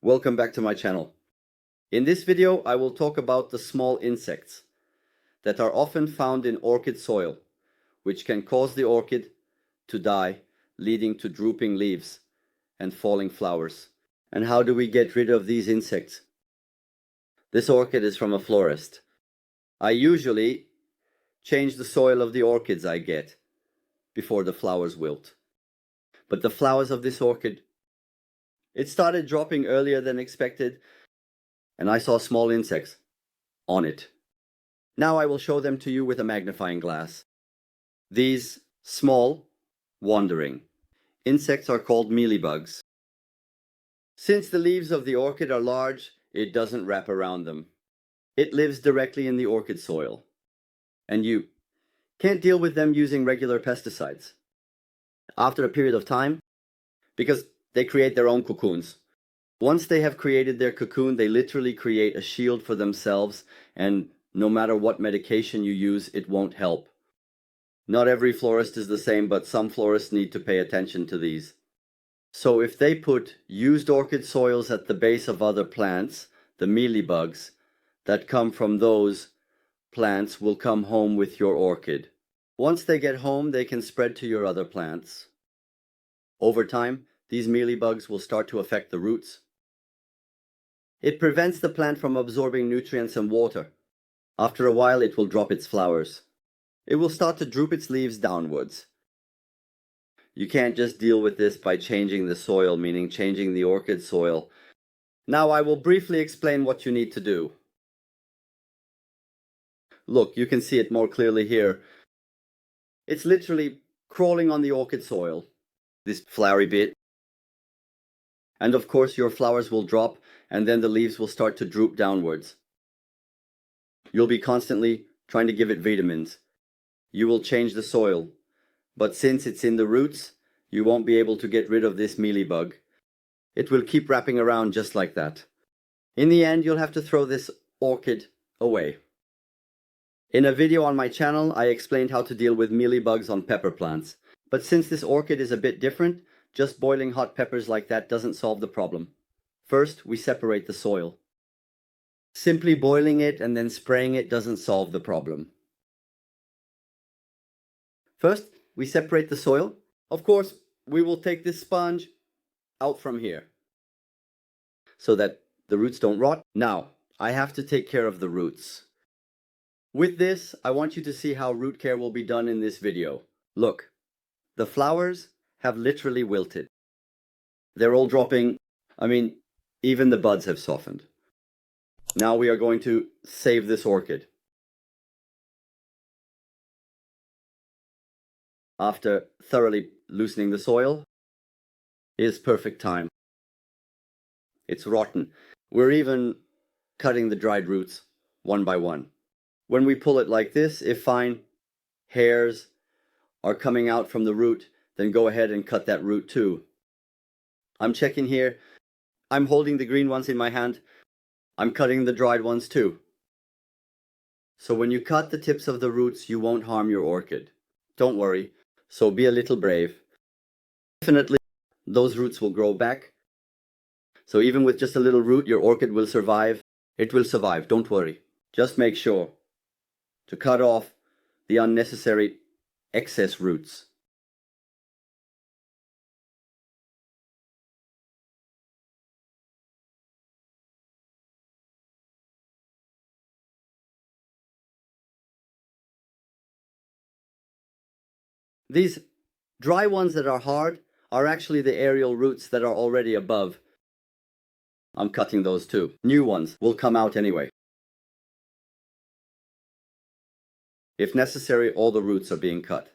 Welcome back to my channel. In this video, I will talk about the small insects that are often found in orchid soil, which can cause the orchid to die, leading to drooping leaves and falling flowers. And how do we get rid of these insects? This orchid is from a florist. I usually change the soil of the orchids I get before the flowers wilt. But the flowers of this orchid, it started dropping earlier than expected, and I saw small insects on it. Now I will show them to you with a magnifying glass. These small, wandering insects are called mealybugs. Since the leaves of the orchid are large, it doesn't wrap around them. It lives directly in the orchid soil, and you can't deal with them using regular pesticides. After a period of time, because they create their own cocoons. Once they have created their cocoon, they literally create a shield for themselves, and no matter what medication you use, it won't help. Not every florist is the same, but some florists need to pay attention to these. So if they put used orchid soils at the base of other plants, the mealybugs that come from those plants will come home with your orchid. Once they get home, they can spread to your other plants. Over time, these mealybugs will start to affect the roots. It prevents the plant from absorbing nutrients and water. After a while, it will drop its flowers. It will start to droop its leaves downwards. You can't just deal with this by changing the soil, meaning changing the orchid soil. Now I will briefly explain what you need to do. Look, you can see it more clearly here. It's literally crawling on the orchid soil, this flowery bit. And of course your flowers will drop, and then the leaves will start to droop downwards. You'll be constantly trying to give it vitamins. You will change the soil, but since it's in the roots, you won't be able to get rid of this mealybug. It will keep wrapping around just like that. In the end, you'll have to throw this orchid away. In a video on my channel, I explained how to deal with mealybugs on pepper plants. But since this orchid is a bit different, just boiling hot peppers like that doesn't solve the problem. First, we separate the soil. Simply boiling it and then spraying it doesn't solve the problem. First, we separate the soil. Of course, we will take this sponge out from here so that the roots don't rot. Now, I have to take care of the roots. With this, I want you to see how root care will be done in this video. Look, the flowers have literally wilted. They're all dropping. Even the buds have softened. Now we are going to save this orchid. After thoroughly loosening the soil, is perfect time. It's rotten. We're even cutting the dried roots one by one. When we pull it like this, if fine hairs are coming out from the root, then go ahead and cut that root too. I'm checking here. I'm holding the green ones in my hand. I'm cutting the dried ones too. So when you cut the tips of the roots, you won't harm your orchid. Don't worry. So be a little brave. Definitely, those roots will grow back. So even with just a little root, your orchid will survive. It will survive, don't worry. Just make sure to cut off the unnecessary excess roots. These dry ones that are hard are actually the aerial roots that are already above. I'm cutting those too. New ones will come out anyway. If necessary, all the roots are being cut.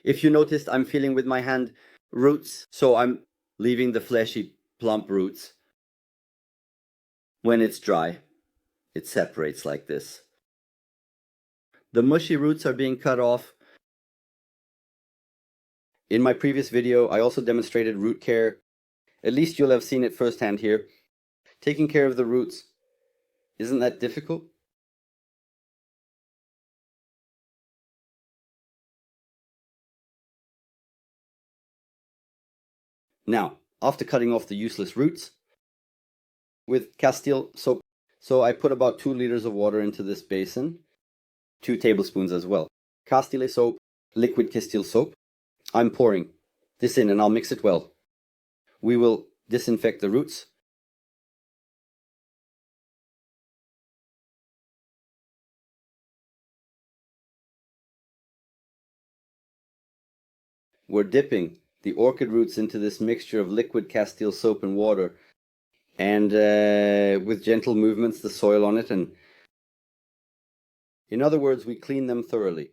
If you noticed, I'm feeling with my hand roots, so I'm leaving the fleshy, plump roots. When it's dry, it separates like this. The mushy roots are being cut off. In my previous video, I also demonstrated root care. At least you'll have seen it firsthand here. Taking care of the roots, isn't that difficult? Now, after cutting off the useless roots with Castile soap, so I put about 2 liters of water into this basin, 2 tablespoons as well. Castile soap, liquid Castile soap. I'm pouring this in and I'll mix it well. We will disinfect the roots. We're dipping the orchid roots into this mixture of liquid Castile soap and water, and with gentle movements the soil on it, and in other words, we clean them thoroughly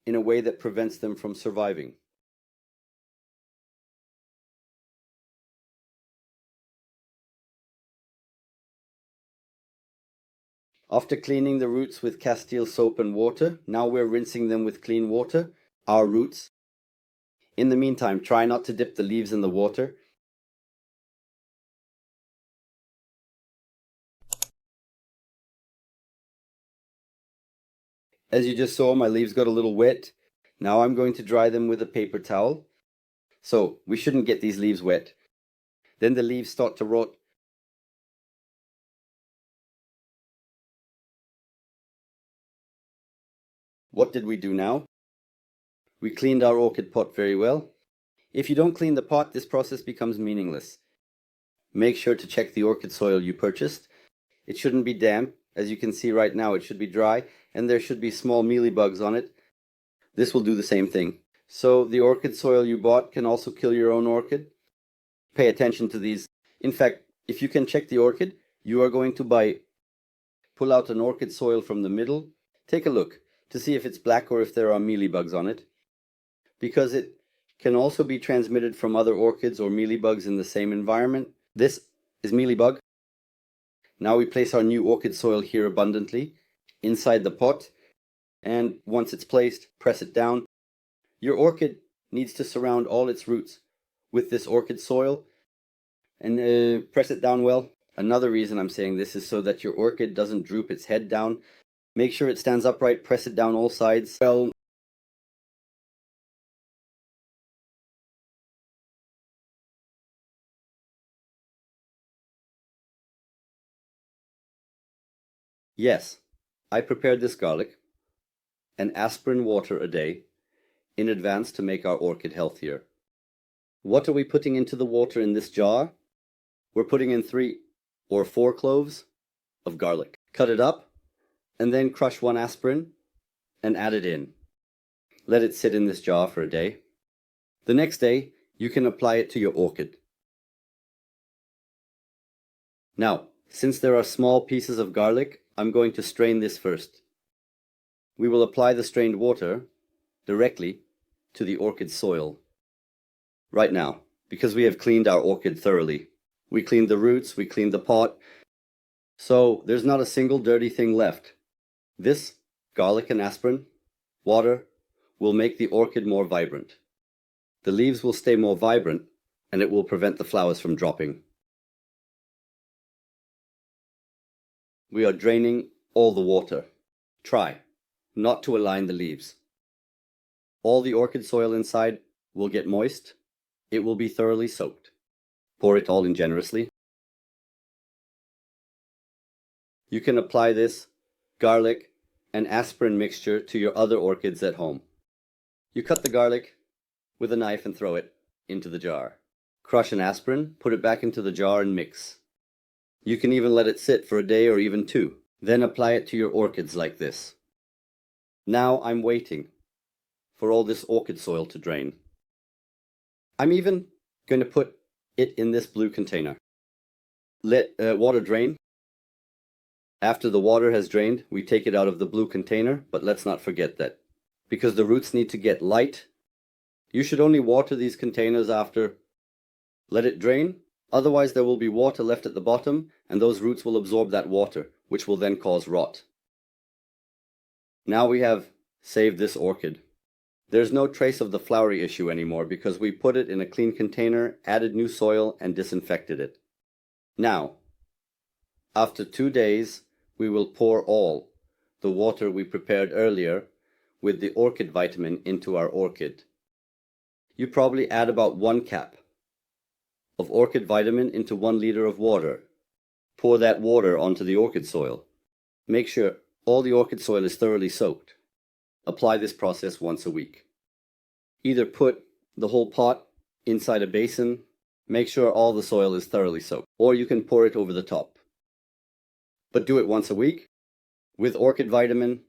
in a way that prevents them from surviving. After cleaning the roots with Castile soap and water, now we're rinsing them with clean water, our roots. In the meantime, try not to dip the leaves in the water. As you just saw, my leaves got a little wet. Now I'm going to dry them with a paper towel. So we shouldn't get these leaves wet. Then the leaves start to rot. What did we do now? We cleaned our orchid pot very well. If you don't clean the pot, this process becomes meaningless. Make sure to check the orchid soil you purchased. It shouldn't be damp. As you can see right now, it should be dry, and there should be small mealybugs on it. This will do the same thing. So the orchid soil you bought can also kill your own orchid. Pay attention to these. In fact, if you can check the orchid, you are going to pull out an orchid soil from the middle. Take a look to see if it's black or if there are mealybugs on it, because it can also be transmitted from other orchids or mealybugs in the same environment. This is mealybug. Now we place our new orchid soil here abundantly inside the pot, and once it's placed, press it down. Your orchid needs to surround all its roots with this orchid soil, and press it down well. Another reason I'm saying this is so that your orchid doesn't droop its head down. Make sure it stands upright, press it down all sides. Well, yes, I prepared this garlic and aspirin water a day in advance to make our orchid healthier. What are we putting into the water in this jar? We're putting in 3 or 4 cloves of garlic. Cut it up and then crush 1 aspirin and add it in. Let it sit in this jar for a day. The next day, you can apply it to your orchid. Now, since there are small pieces of garlic, I'm going to strain this first. We will apply the strained water directly to the orchid soil right now, because we have cleaned our orchid thoroughly. We cleaned the roots, we cleaned the pot, so there's not a single dirty thing left. This garlic and aspirin water will make the orchid more vibrant. The leaves will stay more vibrant, and it will prevent the flowers from dropping. We are draining all the water. Try not to align the leaves. All the orchid soil inside will get moist. It will be thoroughly soaked. Pour it all in generously. You can apply this garlic and aspirin mixture to your other orchids at home. You cut the garlic with a knife and throw it into the jar. Crush an aspirin, put it back into the jar and mix. You can even let it sit for a day or even 2. Then apply it to your orchids like this. Now I'm waiting for all this orchid soil to drain. I'm even going to put it in this blue container. Let water drain. After the water has drained, we take it out of the blue container, but let's not forget that, because the roots need to get light. You should only water these containers after. Let it drain, otherwise there will be water left at the bottom, and those roots will absorb that water, which will then cause rot. Now we have saved this orchid. There's no trace of the flowery issue anymore because we put it in a clean container, added new soil, and disinfected it. Now, after 2 days, we will pour all the water we prepared earlier with the orchid vitamin into our orchid. You probably add about 1 cap of orchid vitamin into 1 liter of water. Pour that water onto the orchid soil. Make sure all the orchid soil is thoroughly soaked. Apply this process once a week. Either put the whole pot inside a basin, make sure all the soil is thoroughly soaked, or you can pour it over the top. But do it once a week. With orchid vitamin,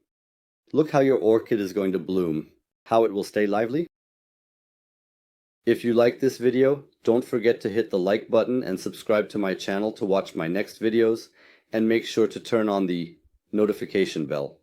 look how your orchid is going to bloom, how it will stay lively. If you like this video, don't forget to hit the like button and subscribe to my channel to watch my next videos, and make sure to turn on the notification bell.